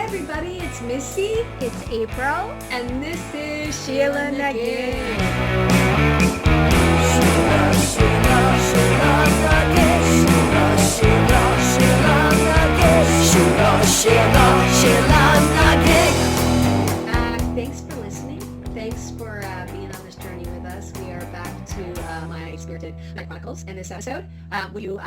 everybody, it's Missy, It's April. and this is SheelaNaGig. Thanks for listening. Thanks for being on this journey with us. We are back to my Dispirited Chronicles, and this episode, you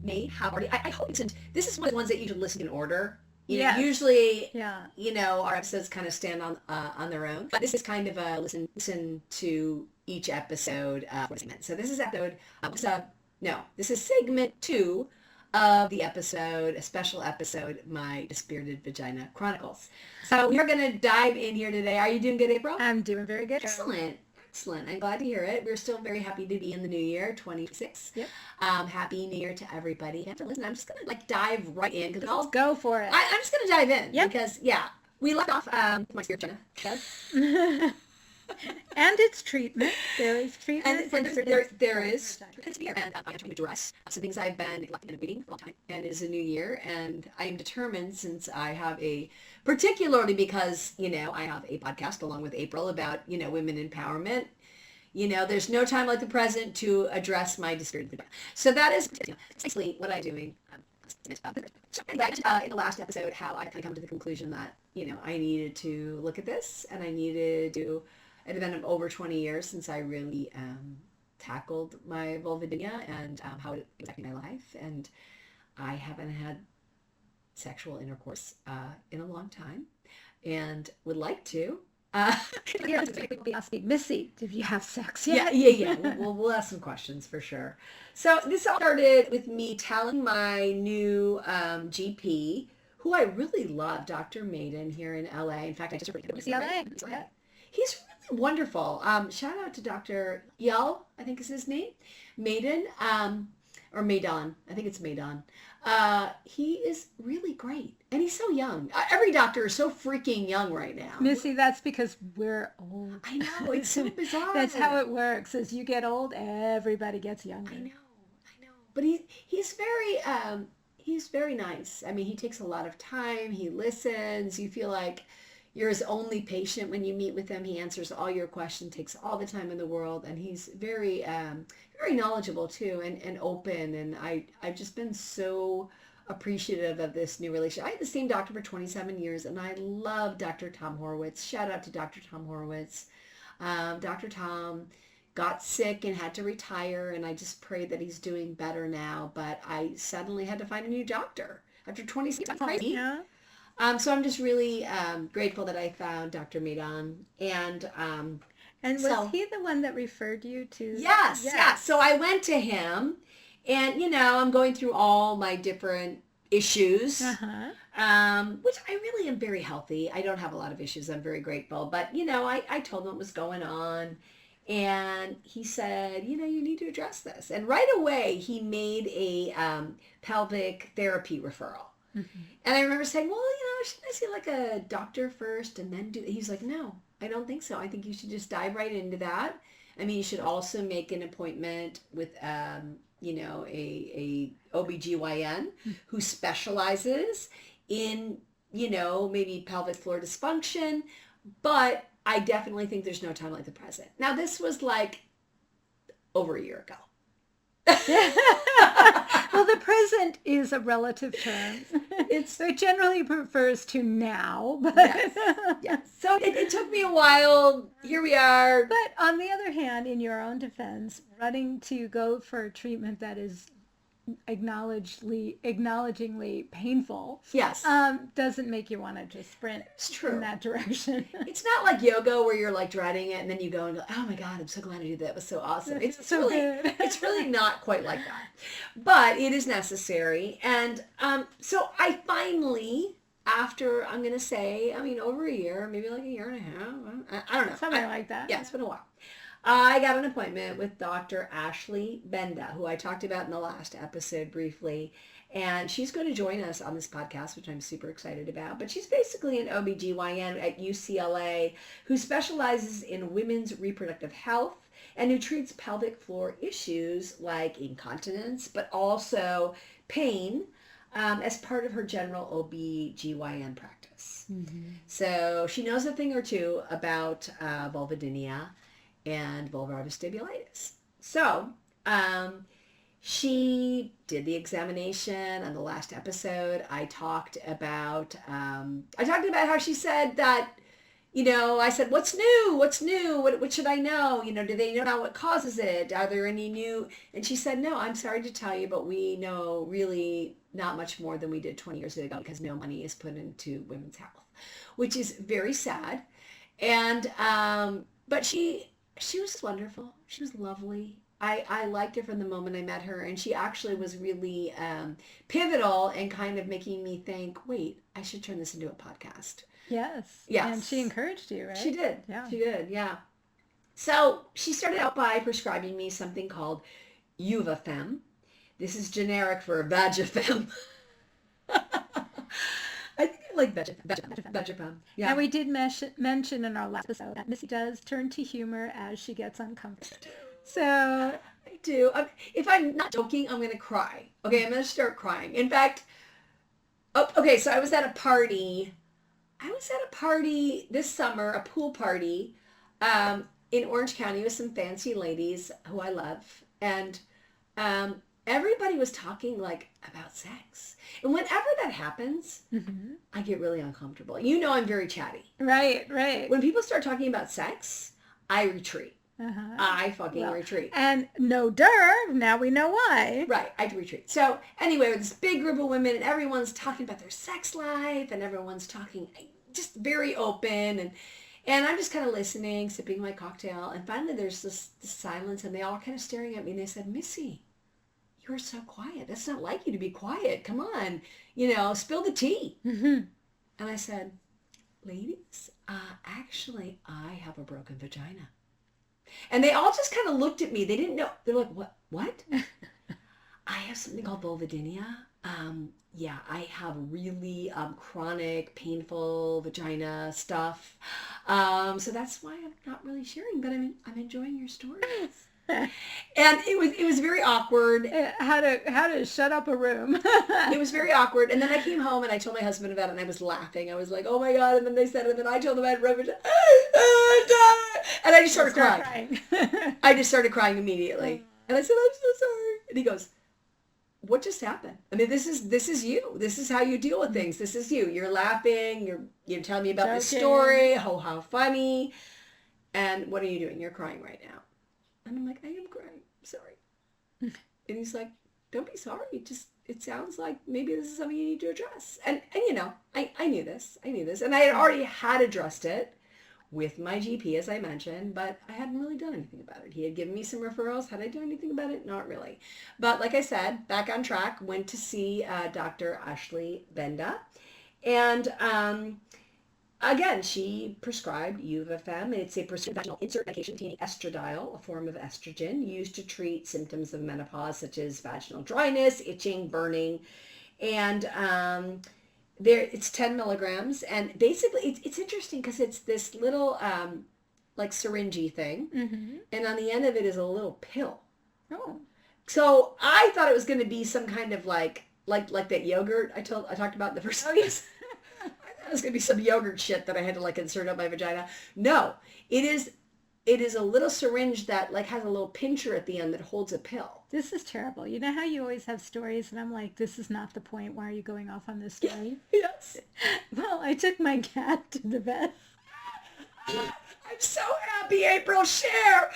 may have already. I hope this is one of the ones that you should listen in order. Yes. Usually, Yeah. our episodes kind of stand on their own, but this is kind of a listen to each episode for a segment. So this is episode. This is segment 2 of the episode, a special episode, my Dispirited Vagina Chronicles. So we are going to dive in here today. Are you doing good, April? I'm doing very good. Excellent. I'm glad to hear it. We're still very happy to be in the new year, 26. Yep. Happy New Year to everybody. And listen, I'm just going to dive right in because Let's go for it. I'm just going to dive in Yep. because we left off my spirit Vagina. And it's treatment. There is treatment. And there is here, and I'm trying to address some things I've been neglecting and reading for a long time. And it is a new year, and I am determined, since I have particularly because I have a podcast along with April about women empowerment. There's no time like the present to address my dispirited vagina. So that is basically what I'm doing. So in the last episode, how I kind of come to the conclusion that I needed to look at this, and I needed to. It had been over 20 years since I really tackled my Vulvodynia and how it was affecting my life. And I haven't had sexual intercourse in a long time and would like to. People be asking, Missy, did you have sex yet? Yeah. We'll ask some questions for sure. So this all started with me telling my new GP, who I really love, Dr. Maiden here in LA. In fact, I just read LA. He's really wonderful. Shout out to Dr. Yell, I think is his name. Maiden, or Maidon. I think it's Maidon. He is really great. And he's so young. Every doctor is so freaking young right now. Missy, that's because we're old. I know. It's so bizarre. That's how it works. As you get old, everybody gets younger. I know. But he's very nice. I mean, he takes a lot of time. He listens. You feel like you're his only patient when you meet with him. He answers all your questions, takes all the time in the world, and he's very, very knowledgeable too, and open. And I've just been so appreciative of this new relationship. I had the same doctor for 27 years, and I love Dr. Tom Horowitz. Shout out to Dr. Tom Horowitz. Dr. Tom got sick and had to retire, and I just pray that he's doing better now. But I suddenly had to find a new doctor after 26 years. Crazy. Yeah. So I'm just really grateful that I found Dr. Maidon. And was he the one that referred you to? Yes. So I went to him, and I'm going through all my different issues, which I really am very healthy. I don't have a lot of issues. I'm very grateful. But, I told him what was going on. And he said, you need to address this. And right away, he made a pelvic therapy referral. Mm-hmm. And I remember saying, well, shouldn't I see like a doctor first and then do... He's like, no, I don't think so. I think you should just dive right into that. I mean, you should also make an appointment with, a OBGYN who specializes in, maybe pelvic floor dysfunction. But I definitely think there's no time like the present. Now, this was like over a year ago. Well, the present is a relative term. It generally refers to now. But yes. So it took me a while. Here we are. But on the other hand, in your own defense, running to go for a treatment that is acknowledgingly painful, yes, doesn't make you want to just sprint in that direction. It's not like yoga where you're like dreading it and then you go and go, oh my God, I'm so glad I did that. It was so awesome. It's so really good. It's really not quite like that, but it is necessary. And so I finally, after I'm gonna say, over a year, maybe like a year and a half, I don't know, something like that. Yeah, it's been a while. I got an appointment with Dr. Ashley Benda, who I talked about in the last episode briefly, and she's going to join us on this podcast, which I'm super excited about. But she's basically an OBGYN at UCLA who specializes in women's reproductive health and who treats pelvic floor issues like incontinence, but also pain, as part of her general OB/GYN practice. Mm-hmm. So she knows a thing or two about vulvodynia and vulvar vestibulitis. So she did the examination. On the last episode, I talked about how she said that, I said, what's new? What's new? What should I know? Do they know now what causes it? Are there any new? And she said, no, I'm sorry to tell you, but we know really not much more than we did 20 years ago because no money is put into women's health, which is very sad. And, but she was wonderful. She was lovely. I liked her from the moment I met her, and she actually was really pivotal in kind of making me think, wait, I should turn this into a podcast. Yes. Yes. And she encouraged you, right? She did. Yeah. She did, yeah. So she started out by prescribing me something called Uvafem. This is generic for Vagifem. I think I like Vagifem. Yeah. And we did mention in our last episode that Missy does turn to humor as she gets uncomfortable. So I do. If I'm not joking, I'm going to cry. Okay, I'm going to start crying. In fact, so I was at a party. This summer, a pool party in Orange County with some fancy ladies who I love. And everybody was talking about sex. And whenever that happens, mm-hmm. I get really uncomfortable. I'm very chatty. Right. When people start talking about sex, I retreat. Uh-huh. I fucking retreat. And no now we know why. Right, I retreat. So anyway, with this big group of women and everyone's talking about their sex life and everyone's talking just very open and I'm just kind of listening, sipping my cocktail, and finally there's this silence and they all kind of staring at me and they said, Missy, you're so quiet. That's not like you to be quiet. Come on, spill the tea. Mm-hmm. And I said, ladies, actually I have a broken vagina. And they all just kind of looked at me. They didn't know. They're like, what? I have something called vulvodynia. Yeah, I have really chronic, painful vagina stuff. So that's why I'm not really sharing, but I'm enjoying your stories. And it was very awkward. How to shut up a room. It was very awkward. And then I came home and I told my husband about it and I was laughing. I was like, oh my God. And then they said it. And then I told them I had rubbish. And I just started crying. I just started crying immediately. And I said, I'm so sorry. And he goes, what just happened? I mean, this is you. This is how you deal with things. This is you. You're laughing. You're telling me about this story. How funny. And what are you doing? You're crying right now. And I'm like, I am crying. I'm sorry. And he's like, don't be sorry. It sounds like maybe this is something you need to address. And I knew this. And I had already had addressed it with my GP, as I mentioned, but I hadn't really done anything about it. He had given me some referrals. Had I done anything about it? Not really. But like I said, back on track, went to see Dr. Ashley Benda. And again, she prescribed Uvafem. It's a prescription vaginal insert medication containing estradiol, a form of estrogen, used to treat symptoms of menopause such as vaginal dryness, itching, burning. And it's 10 milligrams. And basically, it's interesting because it's this little syringy thing. Mm-hmm. And on the end of it is a little pill. Oh. So I thought it was going to be some kind of like that yogurt I talked about in the first. Oh, yes. It was going to be some yogurt shit that I had to insert up my vagina. No, it is a little syringe that has a little pincher at the end that holds a pill. This is terrible. You know how you always have stories and I'm like, this is not the point. Why are you going off on this story? Yes. Well, I took my cat to the vet. I'm so happy, April. Share.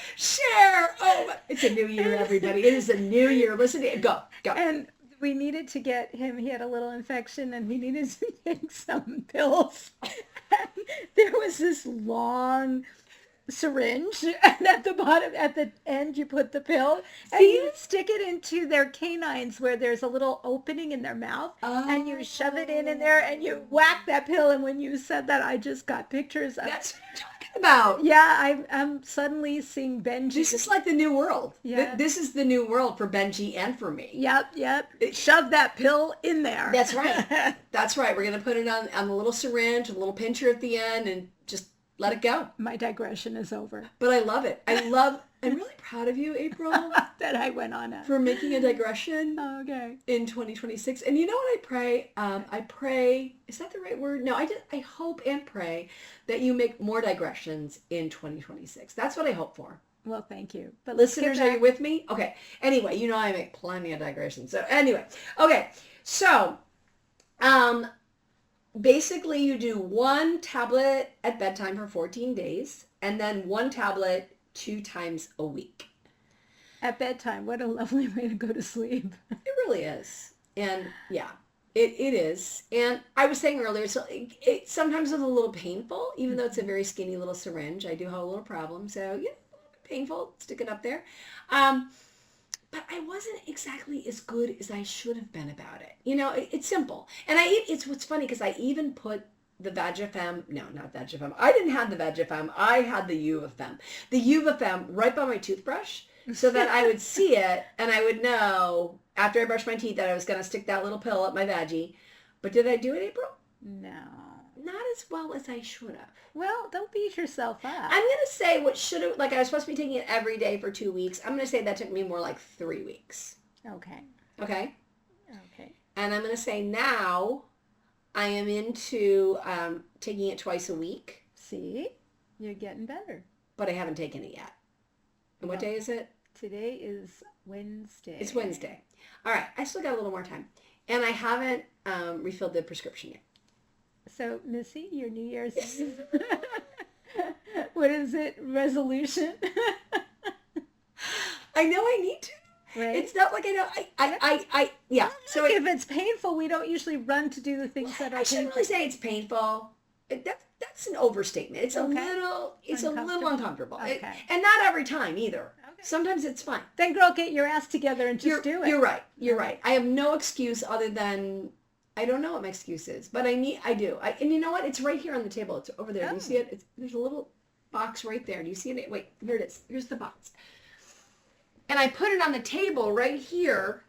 Oh, it's a new year, everybody. It is a new year. Listen to it. Go. And we needed to get him, he had a little infection and he needed to take some pills. And there was this long syringe and at the end you put the pill and you stick it into their canines where there's a little opening in their mouth and you shove it in there and you whack that pill. And when you said that, I just got pictures of that's what I'm talking about. Yeah, I'm suddenly seeing Benji. This is like the new world. Yeah. This is the new world for Benji and for me. Yep. Shove that pill in there. That's right. We're going to put it on the little syringe, a little pincher at the end, and just Let it go. My digression is over. But I love it. I'm really proud of you, April, That I went on a... for making a digression Okay. in 2026. And you know what I pray? I pray, is that the right word? No, I hope and pray that you make more digressions in 2026. That's what I hope for. Well, thank you. But Listeners, are you with me? Okay. Anyway, you know I make plenty of digressions. So anyway, okay. So, basically you do 1 tablet at bedtime for 14 days and then 1 tablet 2 times a week. At bedtime, what a lovely way to go to sleep. It really is. And yeah, it is. And I was saying earlier, so it sometimes is a little painful, even though it's a very skinny little syringe. I do have a little problem. So yeah, a little bit painful, stick it up there. But I wasn't exactly as good as I should have been about it. You know, it's simple. And it's what's funny because I even put the Vagifem, no, not Vagifem. I didn't have the Vagifem. I had the Uvifem. The Uvifem right by my toothbrush so that I would see it and I would know after I brushed my teeth that I was going to stick that little pill up my vaggie. But did I do it, April? No. Not as well as I should have. Well, don't beat yourself up. I'm going to say what should have, like I was supposed to be taking it every day for 2 weeks. I'm going to say that took me more like 3 weeks. Okay. Okay? Okay. And I'm going to say now I am into taking it twice a week. See? You're getting better. But I haven't taken it yet. And what day is it? Today is Wednesday. It's Wednesday. All right. I still got a little more time. And I haven't refilled the prescription yet. So, Missy, your New Year's... what is it? Resolution? I know I need to. Right? It's not like I know. Yeah. So if it's painful, we don't usually run to do the things that are I shouldn't painful. really say it's painful. That's an overstatement. It's Okay. a little uncomfortable. Okay. And not every time either. Okay. Sometimes it's fine. Then, girl, get your ass together and just do it. You're right. You're right. I have no excuse other than I don't know what my excuse is, but I do. And you know what? It's right here on the table. It's over there. Do you see it? There's a little box right there. Do you see it? Wait, here it is. Here's the box. And I put it on the table right here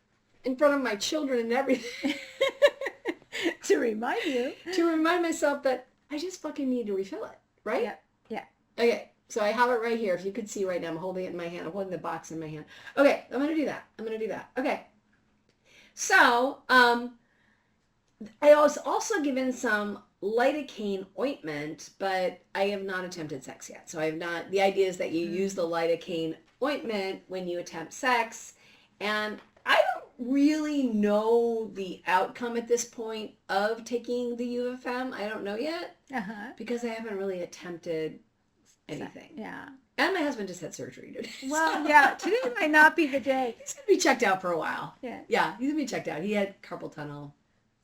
in front of my children and everything. To remind you. To remind myself that I just fucking need to refill it, right? Yeah. Yeah. Okay, so I have it right here. If you could see right now, I'm holding it in my hand. I'm holding the box in my hand. Okay, I'm going to do that. Okay. So, I was also given some lidocaine ointment, but I have not attempted sex yet. So I have not, the idea is that you use the lidocaine ointment when you attempt sex, and I don't really know the outcome at this point of taking the Uvifem. I don't know yet because I haven't really attempted anything. Yeah. And my husband just had surgery today. Well, yeah, today might not be the day. He's going to be checked out for a while. Yeah. Yeah, he's going to be checked out. He had carpal tunnel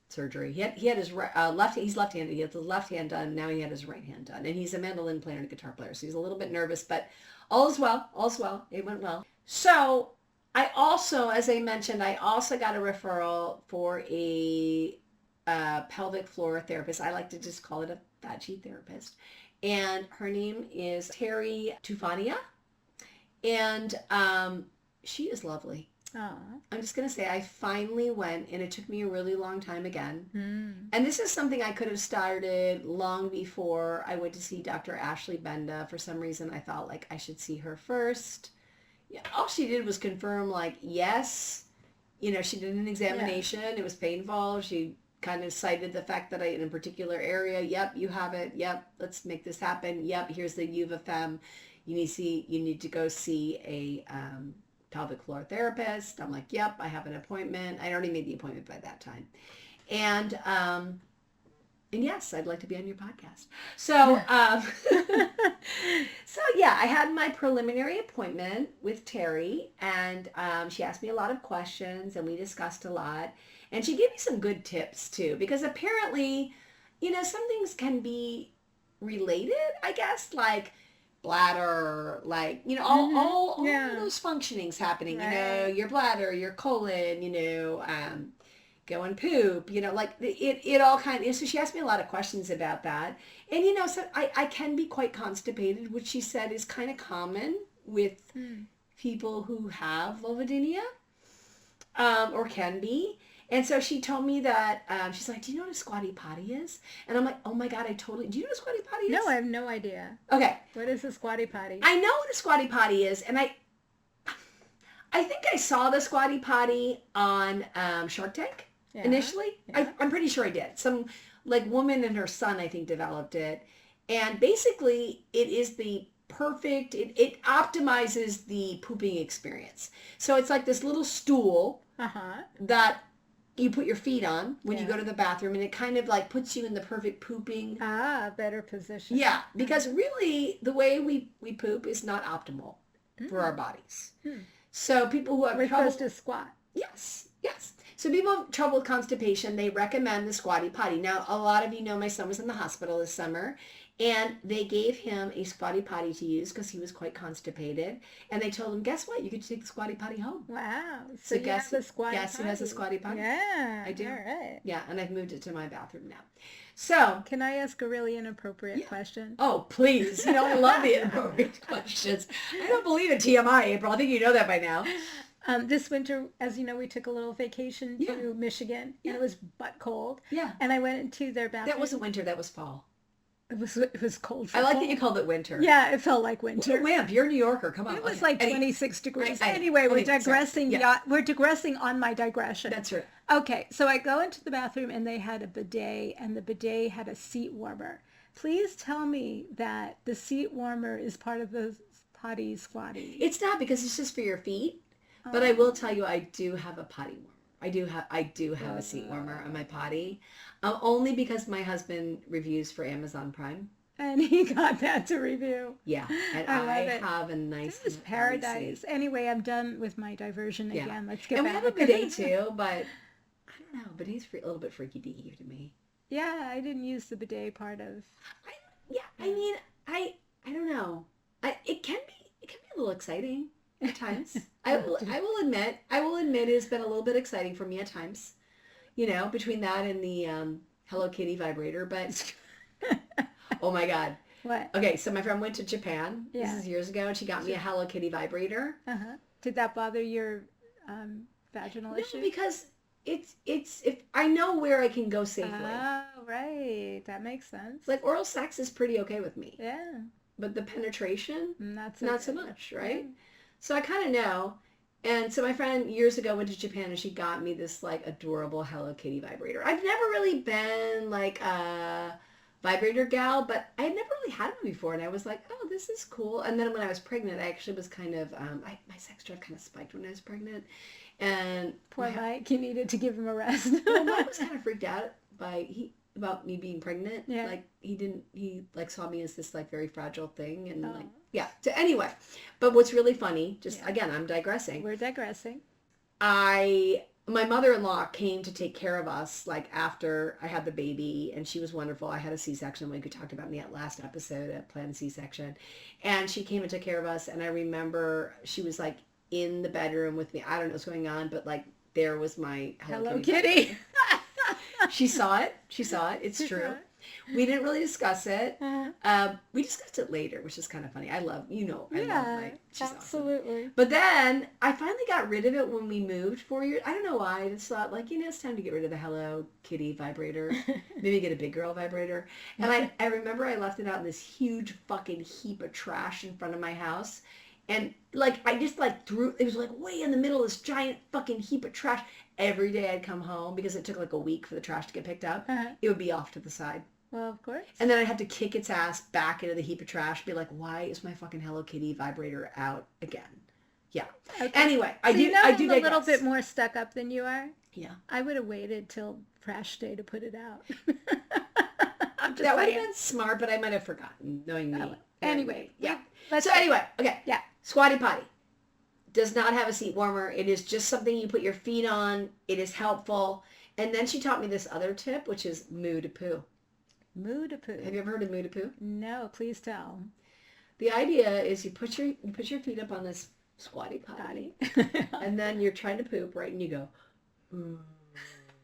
surgery. He had his left, he's left-handed. He had the left hand done. Now he had his right hand done. And he's a mandolin player and a guitar player. So he's a little bit nervous, but all's well. It went well. So I also, as I mentioned, I also got a referral for a pelvic floor therapist. I like to just call it a vaggie therapist. And her name is Terry Tufania. And she is lovely. Aww. I'm just going to say I finally went, and it took me a really long time again. Mm. And this is something I could have started long before I went to see Dr. Ashley Benda. For some reason, I thought, like, I should see her first. Yeah, all she did was confirm, like, yes. You know, she did an examination. Yeah. It was painful. She kind of cited the fact that in a particular area, yep, you have it. Yep, let's make this happen. Yep, here's the Uvifem. You need to go see a pelvic floor therapist. I'm like, yep, I have an appointment. I already made the appointment by that time. And yes, I'd like to be on your podcast. So, so yeah, I had my preliminary appointment with Terry, and she asked me a lot of questions, and we discussed a lot. And she gave me some good tips too, because apparently, you know, some things can be related, I guess, like bladder, like, you know, all those functionings happening, right. You know, your bladder, your colon, you know, go and poop, you know, like it all kind of, so she asked me a lot of questions about that. And, you know, so I can be quite constipated, which she said is kind of common with people who have vulvodynia, or can be. And so she told me that, she's like, do you know what a squatty potty is? And I'm like, oh my God, do you know what a squatty potty is? No, I have no idea. Okay. What is a squatty potty? I know what a squatty potty is, and I think I saw the squatty potty on Shark Tank initially. Yeah. I'm pretty sure I did. Some like woman and her son, I think, developed it. And basically it is the perfect, it optimizes the pooping experience. So it's like this little stool that you put your feet on when you go to the bathroom, and it kind of like puts you in the perfect pooping. Better position. Yeah, because really the way we poop is not optimal for our bodies. So people who have We're trouble... supposed to squat. Yes. So people have trouble with constipation, they recommend the squatty potty. Now, a lot of you know my son was in the hospital this summer, and they gave him a squatty potty to use because he was quite constipated. And they told him, guess what? You could take the squatty potty home. Wow. So you have the squatty Guess potty. who has a squatty potty? Yeah. I do. All right. Yeah, and I've moved it to my bathroom now. So... Can I ask a really inappropriate question? Oh, please. You know, I love the inappropriate questions. I don't believe in TMI, April. I think you know that by now. This winter, as you know, we took a little vacation to Michigan, and it was butt cold. Yeah. And I went into their bathroom. That wasn't winter, that was fall. It was cold. I like that you called it winter. Yeah, it felt like winter. Wimp, you're a New Yorker. Come on. It was like 26 degrees. Anyway, we're digressing. We're digressing on my digression. That's right. Okay, so I go into the bathroom, and they had a bidet, and the bidet had a seat warmer. Please tell me that the seat warmer is part of the potty squatty. It's not, because it's just for your feet. But I will tell you, I do have a potty warmer. I do have a seat warmer on my potty, only because my husband reviews for Amazon Prime. And he got that to review. Yeah, and I have a nice... This is paradise. Anyway, I'm done with my diversion again. Let's get back. And we have a bidet too, but I don't know. Bidet's a little bit freaky deaky to me. Yeah, I didn't use the bidet part of... I mean, I don't know. It can be a little exciting at times. I will admit it's been a little bit exciting for me at times. You know, between that and the Hello Kitty vibrator, but oh my God. What? Okay, so my friend went to Japan. This is years ago, and she got me a Hello Kitty vibrator. Did that bother your vaginal issue? No, because it's if I know where I can go safely. Oh, right. That makes sense. Like oral sex is pretty okay with me. Yeah. But the penetration, not so much, right? Yeah. So I kind of know. And so my friend years ago went to Japan, and she got me this like adorable Hello Kitty vibrator. I've never really been like a vibrator gal, but I had never really had one before. And I was like, oh, this is cool. And then when I was pregnant, I actually was kind of, my sex drive kind of spiked when I was pregnant. And poor Mike, you needed to give him a rest. Well, Mike was kind of freaked out about me being pregnant. Yeah. Like he like saw me as this like very fragile thing, and like, yeah. So anyway, but what's really funny, again, I'm digressing. We're digressing. My mother-in-law came to take care of us like after I had the baby, and she was wonderful. I had a C-section, like we talked about in the last episode, a planned C-section, and she came and took care of us. And I remember she was like in the bedroom with me. I don't know what's going on, but like there was my Hello Kitty. She saw it. It's true. We didn't really discuss it. We discussed it later, which is kind of funny. I love Mike. She's absolutely. Awesome. But then I finally got rid of it when we moved 4 years. I don't know why. I just thought, like, it's time to get rid of the Hello Kitty vibrator. Maybe get a big girl vibrator. And I remember I left it out in this huge fucking heap of trash in front of my house. And, like, I just, like, it was, like, way in the middle of this giant fucking heap of trash. Every day I'd come home, because it took, like, a week for the trash to get picked up. It would be off to the side. Well, of course. And then I'd have to kick its ass back into the heap of trash, be like, why is my fucking Hello Kitty vibrator out again? Yeah. Okay. Anyway, I do I'm a little bit more stuck up than you are. Yeah. I would have waited till trash day to put it out. That would have been smart, but I might have forgotten, knowing me. Anyway. Yeah. Anyway, okay. Yeah. Squatty potty does not have a seat warmer. It is just something you put your feet on. It is helpful. And then she taught me this other tip, which is moo to poo. Moo to poo. Have you ever heard of moo to poo? No, please tell. The idea is you put your feet up on this squatty potty, and then you're trying to poop, right? And you go, moo.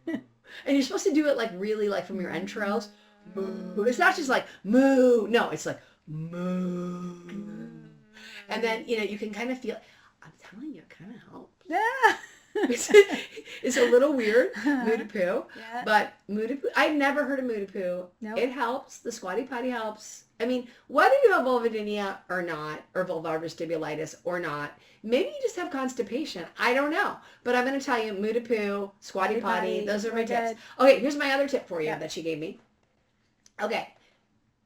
And you're supposed to do it like really like from your entrails. Moo. It's not just like moo. No, it's like moo. And then, you can kind of feel, I'm telling you, it kind of helps. Yeah. It's a little weird, Mudapoo. Yeah. But Mudapoo, I've never heard of Mudapoo. Nope. It helps. The squatty potty helps. I mean, whether you have vulvodynia or not, or vulvar vestibulitis or not, maybe you just have constipation. I don't know. But I'm going to tell you, Mudapoo, squatty potty, those are my tips. Good. Okay, here's my other tip for you Yeah. that she gave me. Okay,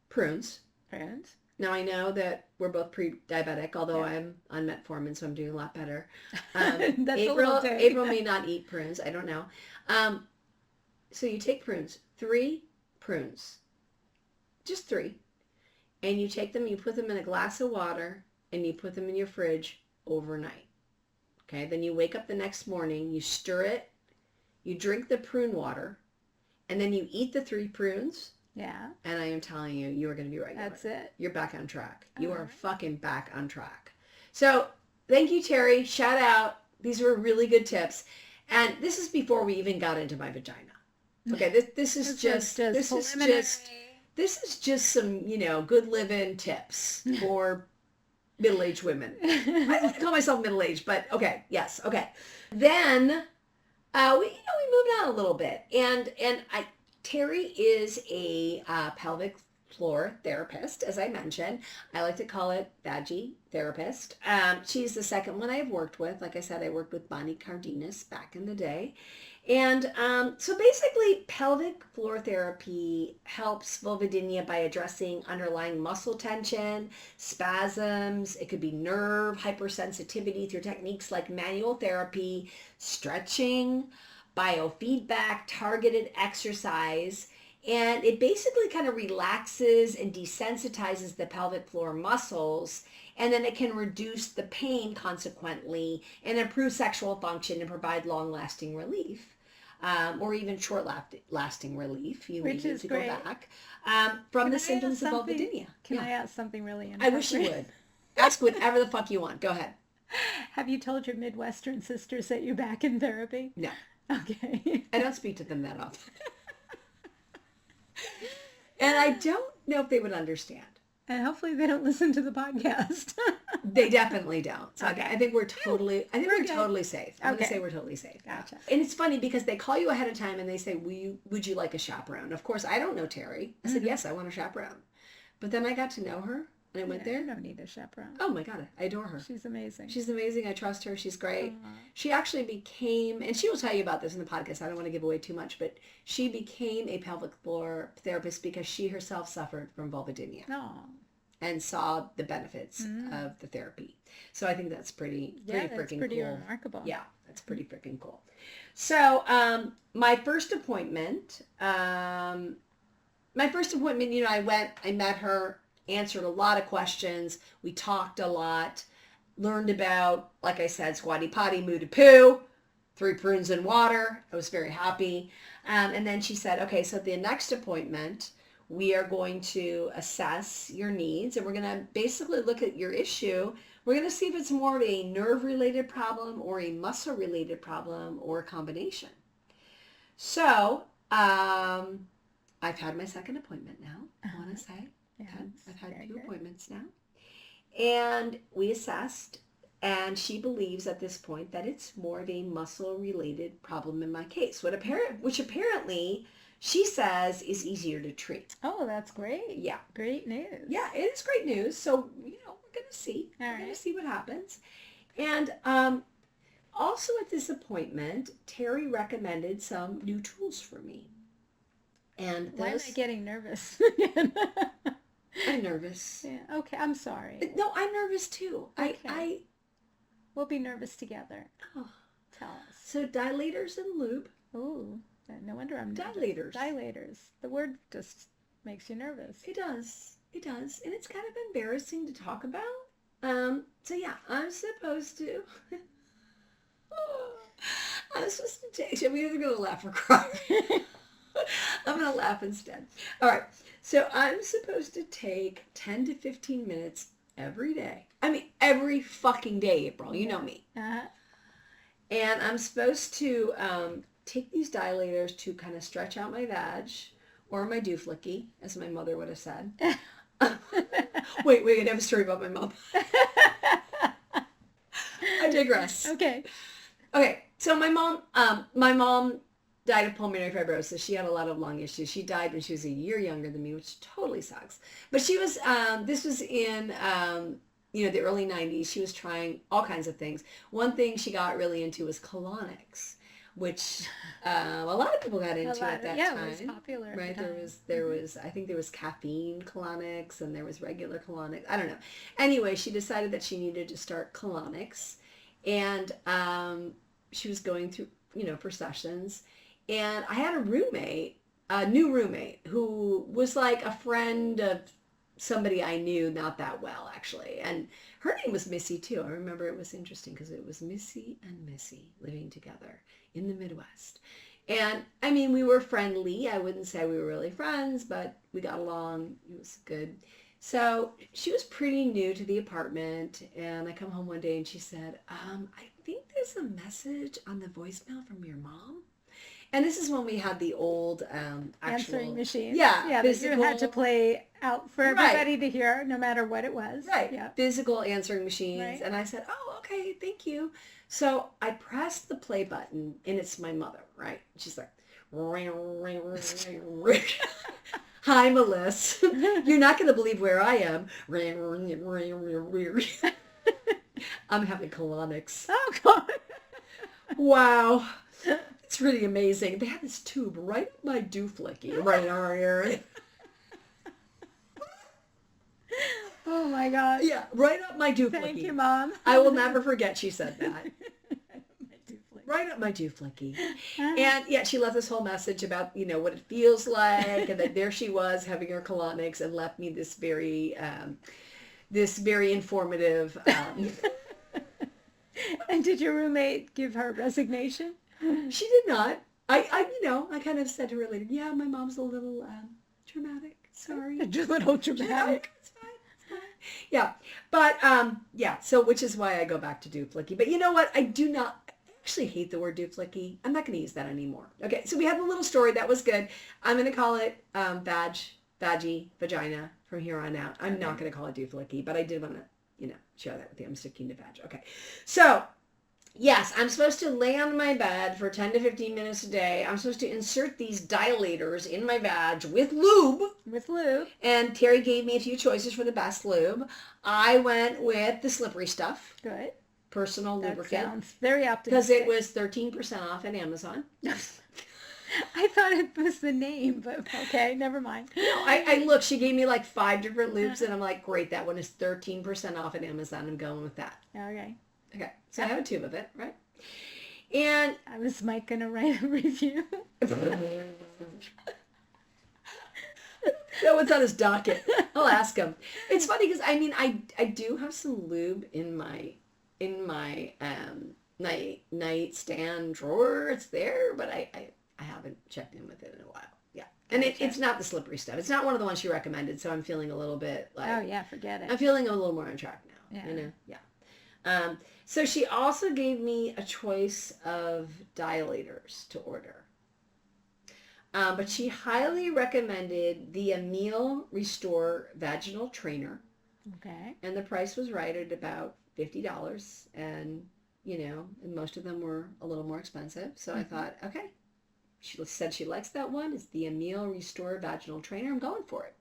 prunes. Prunes. Now, I know that we're both pre-diabetic, although Yeah. I'm on metformin, so I'm doing a lot better. That's a little dig. April may not eat prunes. I don't know. So you take prunes, 3 prunes, just 3, and you take them, you put them in a glass of water, and you put them in your fridge overnight. Okay, then you wake up the next morning, you stir it, you drink the prune water, and then you eat the 3 prunes. Yeah. And I am telling you, you are going to be regular. That's it. You're back on track. You are right. fucking back on track. So thank you, Terry. Shout out. These were really good tips. And this is before we even got into my vagina. Okay, this is just some, good living tips for middle-aged women. I don't call myself middle-aged, but okay, yes, okay. Then we moved on a little bit, and Terry is a pelvic floor therapist, as I mentioned. I like to call it Vaggie therapist. She's the second one I've worked with. Like I said, I worked with Bonnie Cardenas back in the day. And so basically, pelvic floor therapy helps vulvodynia by addressing underlying muscle tension, spasms. It could be nerve hypersensitivity through techniques like manual therapy, stretching, biofeedback, targeted exercise, and it basically kind of relaxes and desensitizes the pelvic floor muscles, and then it can reduce the pain consequently and improve sexual function and provide long-lasting relief, or even short-lasting relief. You Which need is to great. go back from the symptoms of vulvodynia. Can Yeah. I ask something really I interesting? wish you would. Ask whatever the fuck you want. Go ahead. Have you told your Midwestern sisters that you're back in therapy? No. Okay. I don't speak to them that often. And I don't know if they would understand. And hopefully they don't listen to the podcast. They definitely don't. So Okay. I think we're totally good. totally safe. I'm going Okay. to say we're totally safe. Gotcha. And it's funny because they call you ahead of time and they say, would you like a chaperone? Of course, I don't know Terry. I said, yes, I want a chaperone. But then I got to know her and I went You there. don't need a chaperone. Oh my God, I adore her. She's amazing. She's amazing. I trust her. She's great. Aw. She actually became, and she will tell you about this in the podcast. I don't want to give away too much, but she became a pelvic floor therapist because she herself suffered from vulvodynia No. and saw the benefits of the therapy. So I think that's pretty Yeah, that's freaking pretty cool. remarkable. Yeah, that's pretty freaking cool. So my first appointment, I went, I met her, answered a lot of questions. We talked a lot, learned about, like I said, squatty potty, moo to poo, 3 prunes in water. I was very happy. And then she said, okay, so at the next appointment, we are going to assess your needs and we're going to basically look at your issue. We're going to see if it's more of a nerve-related problem or a muscle-related problem or a combination. So I've had my second appointment now, I want to say. Yeah, I've had very 2 good. appointments now. And we assessed, and she believes at this point that it's more of a muscle-related problem in my case, which apparently she says is easier to treat. Oh, that's great. Yeah. Great news. Yeah, it is great news. So, we're going to see. All We're going right. to see what happens. And also at this appointment, Terry recommended some new tools for me. And Why am those, I getting nervous? I'm nervous. Yeah. Okay, I'm sorry. No, I'm nervous too. Okay. We'll be nervous together. Oh. Tell us. So dilators and lube. Ooh, no wonder I'm nervous. Dilators. Dilators. The word just makes you nervous. It does. It does. And it's kind of embarrassing to talk about. So yeah, I'm supposed to take, I'm either going to laugh or cry. I'm going to laugh instead. All right. So I'm supposed to take 10 to 15 minutes every day. I mean, every fucking day, April. You know me. Uh-huh. And I'm supposed to take these dilators to kind of stretch out my vag or my dooflicky, as my mother would have said. Wait, I have a story about my mom. I digress. Okay. Okay, So my mom died of pulmonary fibrosis. She had a lot of lung issues. She died when she was a year younger than me, which totally sucks. But she was, this was in, the early 90s. She was trying all kinds of things. One thing she got really into was colonics, which a lot of people got into at that time. It was popular. Right? There was I think there was caffeine colonics and there was regular colonics. I don't know. Anyway, she decided that she needed to start colonics, and she was going through, for sessions. And I had a new roommate, who was like a friend of somebody I knew not that well, actually. And her name was Missy, too. I remember it was interesting because it was Missy and Missy living together in the Midwest. And, I mean, we were friendly. I wouldn't say we were really friends, but we got along. It was good. So she was pretty new to the apartment, and I come home one day and she said, I think there's a message on the voicemail from your mom. And this is when we had the old answering machine. Yeah, physical, you had to play out for everybody to hear, no matter what it was. Right, yeah. Physical answering machines. Right. And I said, oh, okay, thank you. So I pressed the play button, and it's my mother, right? She's like, hi, Melissa. You're not going to believe where I am. I'm having colonics. Oh, God. Wow. It's really amazing. They had this tube right up my dooflicky. Oh, my God. Yeah, right up my dooflicky. Thank you, Mom. I will never forget she said that. Right up my dooflicky. And yeah, she left this whole message about, what it feels like, and that there she was having her colonics, and left me this very informative. And did your roommate give her resignation? She did not. I kind of said to her later, yeah, my mom's a little dramatic. Sorry. A little dramatic. It's fine. Yeah. But, so which is why I go back to dooflicky. But you know what? I actually hate the word dooflicky. I'm not going to use that anymore. Okay, so we had a little story. That was good. I'm going to call it vagina from here on out. I'm not going to call it dooflicky, but I did want to, share that with you. I'm sticking to vag. Okay. So, yes, I'm supposed to lay on my bed for 10 to 15 minutes a day. I'm supposed to insert these dilators in my vag with lube. With lube. And Terry gave me a few choices for the best lube. I went with the slippery stuff. Good. Personal lubricant. Sounds very optimistic. Because it was 13% off at Amazon. I thought it was the name, but okay, never mind. No, I looked. She gave me like 5 different lubes, and I'm like, great, that one is 13% off at Amazon. I'm going with that. Okay. Okay, so I have a tube of it, right? And I was Mike going to write a review. No, it's on his docket. I'll ask him. It's funny because I do have some lube in my nightstand drawer. It's there, but I haven't checked in with it in a while. Yeah, and it's not the slippery stuff. It's not one of the ones she recommended. So I'm feeling a little bit like, oh yeah, forget it. I'm feeling a little more on track now. Yeah. Yeah. So she also gave me a choice of dilators to order. But she highly recommended the Amil Restore Vaginal Trainer. Okay. And the price was right at about $50. And, and most of them were a little more expensive. So I thought, okay. She said she likes that one. It's the Amil Restore Vaginal Trainer. I'm going for it.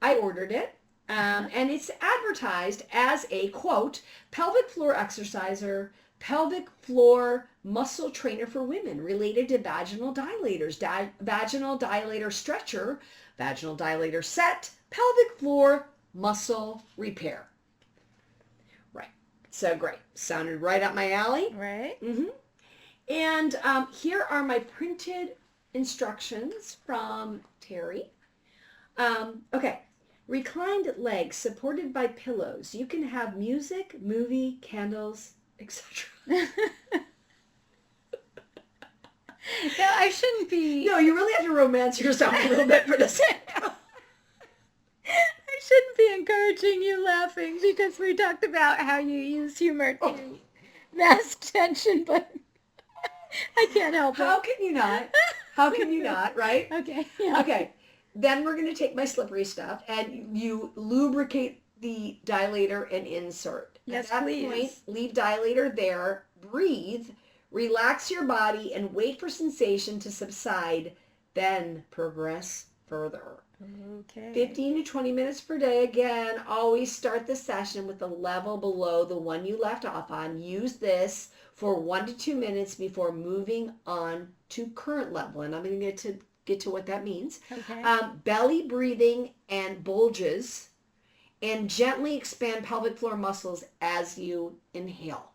I ordered it. And it's advertised as a, quote, pelvic floor exerciser, pelvic floor muscle trainer for women related to vaginal dilators, vaginal dilator stretcher, vaginal dilator set, pelvic floor muscle repair. Right. So great. Sounded right up my alley. Right. Mm-hmm. And here are my printed instructions from Terry. Okay. Reclined legs supported by pillows. You can have music, movie, candles, etc. No, I shouldn't be. No, you really have to romance yourself a little bit for this. I shouldn't be encouraging you laughing because we talked about how you use humor to mask tension, but I can't help it. How can you not? How can you not, right? Okay. Yeah. Okay. Then we're going to take my slippery stuff and you lubricate the dilator and insert. Yes, At that please. point, leave dilator there, breathe, Relax your body and wait for sensation to subside, then progress further. Okay. 15 to 20 minutes per day. Again, always start the session with the level below the one you left off on. Use this for 1 to 2 minutes before moving on to current level. And I'm going to get to what that means. Okay. Belly breathing and bulges, and gently expand pelvic floor muscles as you inhale.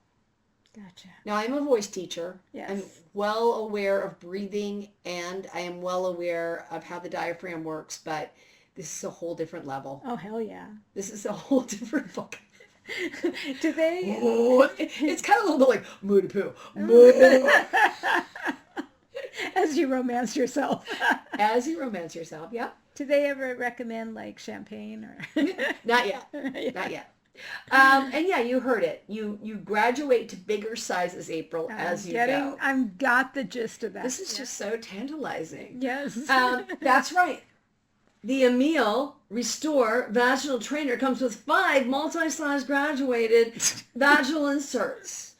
Gotcha. Now, I'm a voice teacher. Yes. I'm well aware of breathing, and I am well aware of how the diaphragm works, but this is a whole different level. Oh, hell yeah. This is a whole different fucking... Do they... Oh, it's kind of a little bit like, moo to poo. Moo. As you romance yourself. As you romance yourself, yeah. Do they ever recommend like champagne or? Not yet. Yeah. Not yet. And yeah, you heard it. You graduate to bigger sizes, April, as you go. I've got the gist of that. This is just so tantalizing. Yes. That's right. The Emil Restore Vaginal Trainer comes with 5 multi-size graduated vaginal inserts.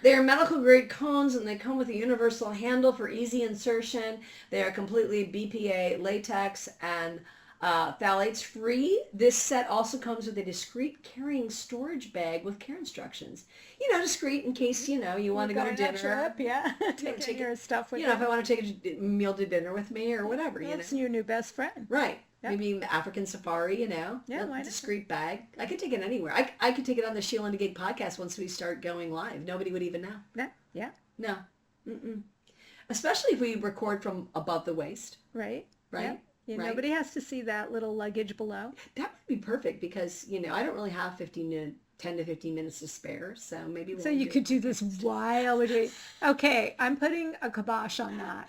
They are medical grade cones, and they come with a universal handle for easy insertion. They are completely BPA latex and phthalates free. This set also comes with a discreet carrying storage bag with care instructions. Discreet in case, you want to go to dinner. Trip, yeah. Take your stuff with you. If I want to take a meal to dinner with me or whatever, That's your new best friend. Right. Yep. Maybe African safari, Yeah, why a not? discreet bag. I could take it anywhere. I could take it on the SheelaNaGig podcast once we start going live. Nobody would even know. Yeah. No. Mm-mm. Especially if we record from above the waist. Right. Right? Yep. Yeah, Right? Nobody has to see that little luggage below. That would be perfect because, I don't really have 10 to 15 minutes to spare. So maybe So you could do this while we're doing... Okay, I'm putting a kibosh on that.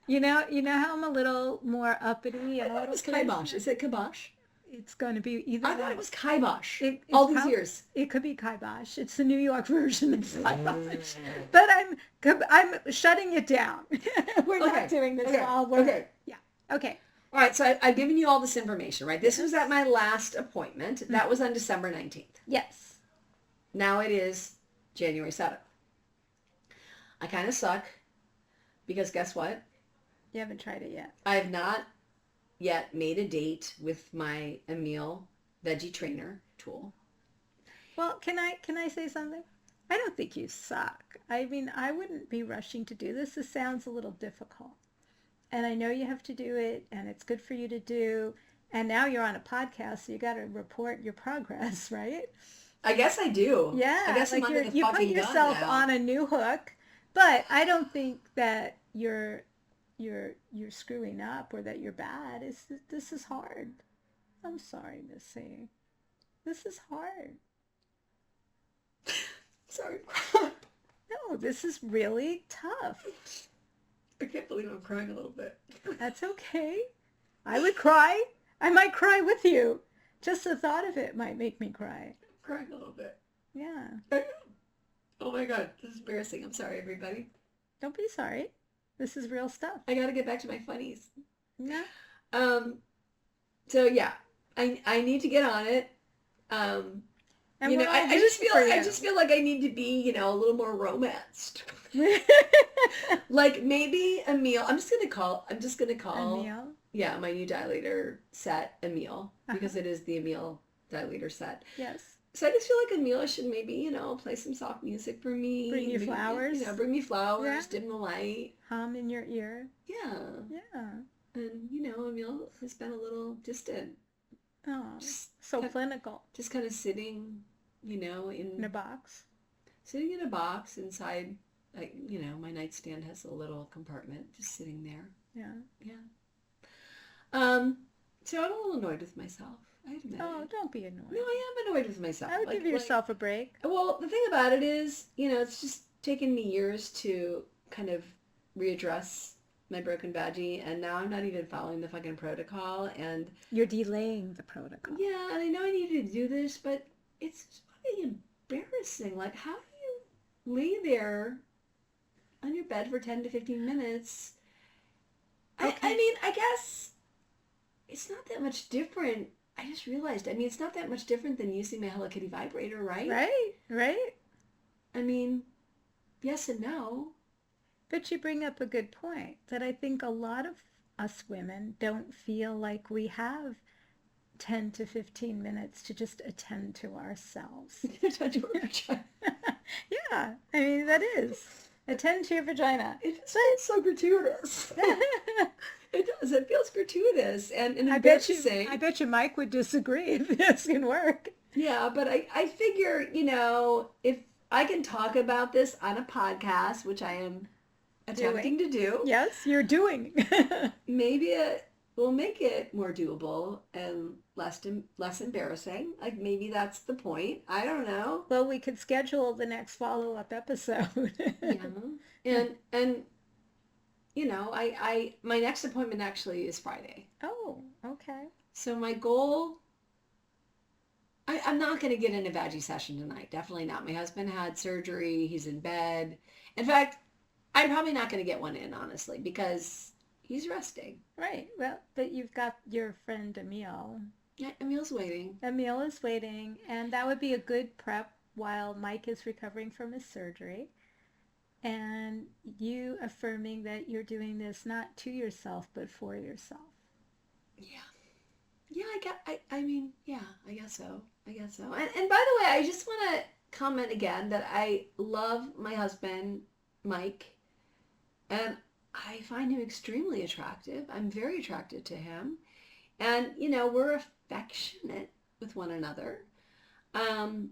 You know how I'm a little more uppity? I thought it was kibosh. Is it kibosh? It's going to be either I thought one. it was kibosh. It's all these years. It could be kibosh. It's the New York version of kibosh. But I'm shutting it down. We're not doing this while we're... Okay. Yeah. Okay. All right, so I've given you all this information, right? This was at my last appointment. That was on December 19th. Yes. Now it is January 7th. I kind of suck because guess what? You haven't tried it yet. I have not yet made a date with my Emil Veggie Trainer tool. Well, can I say something? I don't think you suck. I mean, I wouldn't be rushing to do this. This sounds a little difficult. And I know you have to do it, and it's good for you to do. And now you're on a podcast, so you got to report your progress, right? I guess I do. Yeah. I guess I'm under the you fucking put yourself gun now. on a new hook, but I don't think that you're screwing up or that you're bad. This is hard. I'm sorry, Missy. This is hard. Sorry. No, this is really tough. I can't believe I'm crying a little bit. That's okay. I would cry. I might cry with you. Just the thought of it might make me cry. I'm crying a little bit. Yeah. Oh my God, this is embarrassing. I'm sorry, everybody. Don't be sorry. This is real stuff. I gotta get back to my funnies. Yeah. So yeah, I need to get on it. And I just feel like I need to be, a little more romanced. Like maybe Emil. I'm just gonna call. Emil? Yeah, my new dilator set Emil because it is the Emil dilator set. Yes. So I just feel like Emil should maybe, play some soft music for me. Bring you flowers. Bring me flowers. Yeah. Dim the light. Hum in your ear. Yeah. Yeah. And Emil has been a little distant. Oh, so clinical. Just kind of sitting, In a box. Sitting in a box inside, my nightstand has a little compartment, just sitting there. Yeah. Yeah. So I'm a little annoyed with myself. I admit Oh, it. don't be annoyed. No, I am annoyed with myself. I would give yourself a break. Well, the thing about it is, it's just taken me years to kind of readdress my broken vaggie, and now I'm not even following the fucking protocol, and... You're delaying the protocol. Yeah, and I know I needed to do this, but it's really embarrassing. Like, how do you lay there on your bed for 10 to 15 minutes? Okay. I mean, I guess it's not that much different. I just realized, it's not that much different than using my Hello Kitty vibrator, right? Right. I mean, yes and no. But you bring up a good point that I think a lot of us women don't feel like we have 10 to 15 minutes to just attend to ourselves. Yeah, I mean, that is. Attend to your vagina. It just feels so gratuitous. It does. It feels gratuitous and embarrassing. I bet you Mike would disagree if this can work. Yeah, but I figure, if I can talk about this on a podcast, which I am attempting to do. Yes, you're doing. Maybe it will make it more doable and less embarrassing. Like maybe that's the point. I don't know. Well, we could schedule the next follow-up episode. Yeah. And I my next appointment actually is Friday. Oh, okay. So my goal, I'm not going to get in a veggie session tonight. Definitely not. My husband had surgery. He's in bed. In fact, I'm probably not going to get one in, honestly, because he's resting. Right. Well, but you've got your friend Emil. Yeah, Emil's waiting. Emil is waiting, and that would be a good prep while Mike is recovering from his surgery. And you affirming that you're doing this not to yourself, but for yourself. Yeah. Yeah, I guess so. I guess so. And by the way, I just want to comment again that I love my husband, Mike, and I find him extremely attractive. I'm very attracted to him. And, we're affectionate with one another. And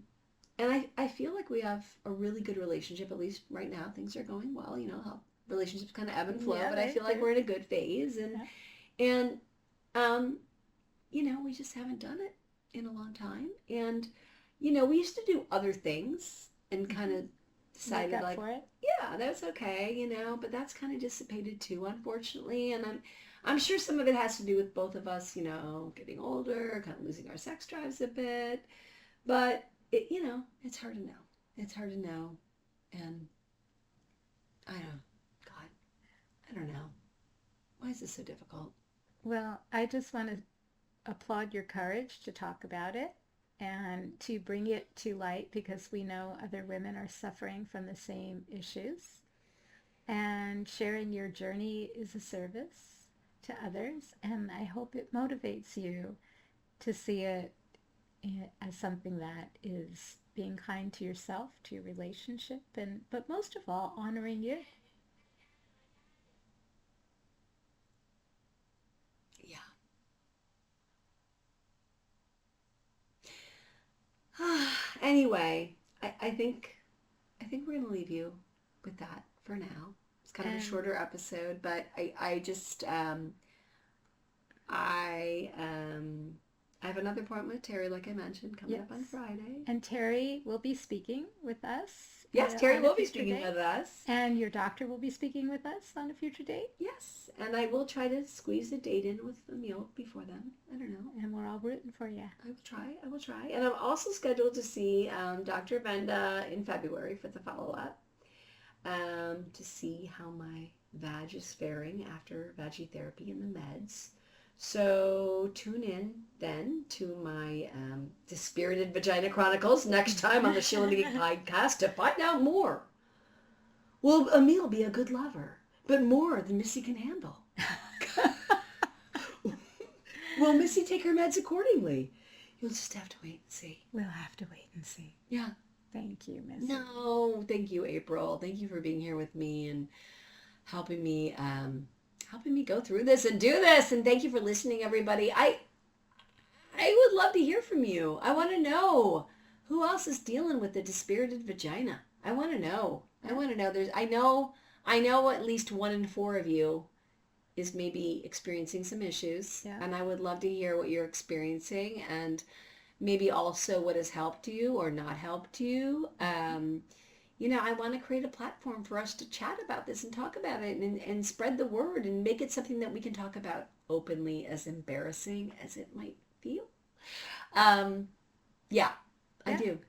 I feel like we have a really good relationship, at least right now. Things are going well, how relationships kind of ebb and flow, Yeah, but I feel like we're in a good phase. And we just haven't done it in a long time. And, we used to do other things and kind of decided Make up like, for it. yeah, that's okay, but that's kind of dissipated too, unfortunately. And I'm sure some of it has to do with both of us, getting older, kind of losing our sex drives a bit. But, it's hard to know. It's hard to know. And I don't know. Why is this so difficult? Well, I just want to applaud your courage to talk about it and to bring it to light because we know other women are suffering from the same issues. And sharing your journey is a service to others. And I hope it motivates you to see it as something that is being kind to yourself, to your relationship, but most of all, honoring you. Anyway, I think we're going to leave you with that for now. It's kind of a shorter episode, but I just, I have another appointment with Terry, like I mentioned, coming up on Friday. And Terry will be speaking with us. Yes, Terry will be speaking with us. And your doctor will be speaking with us on a future date. Yes, and I will try to squeeze a date in with Emil before then. I don't know. And we're all rooting for you. I will try. And I'm also scheduled to see Dr. Venda in February for the follow-up to see how my vag is faring after veggie therapy and the meds. So tune in then to my Dispirited Vagina Chronicles next time on the SheelaNaGig podcast to find out more. Will Emil be a good lover, but more than Missy can handle? Will Missy take her meds accordingly? You'll just have to wait and see. We'll have to wait and see. Yeah. Thank you, Missy. No, thank you, April. Thank you for being here with me and helping me go through this and do this. And thank you for listening, everybody. I would love to hear from you. I want to know who else is dealing with the dispirited vagina. I want to know. I know at least 1 in 4 of you is maybe experiencing some issues. Yeah. And I would love to hear what you're experiencing and maybe also what has helped you or not helped you. I want to create a platform for us to chat about this and talk about it and spread the word and make it something that we can talk about openly, as embarrassing as it might feel. I do.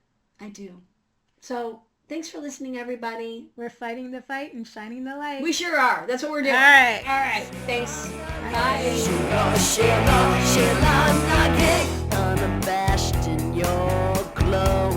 So thanks for listening, everybody. We're fighting the fight and shining the light. We sure are. That's what we're doing. All right. Thanks. Bye. SheelaNaGig, unabashed in your glow.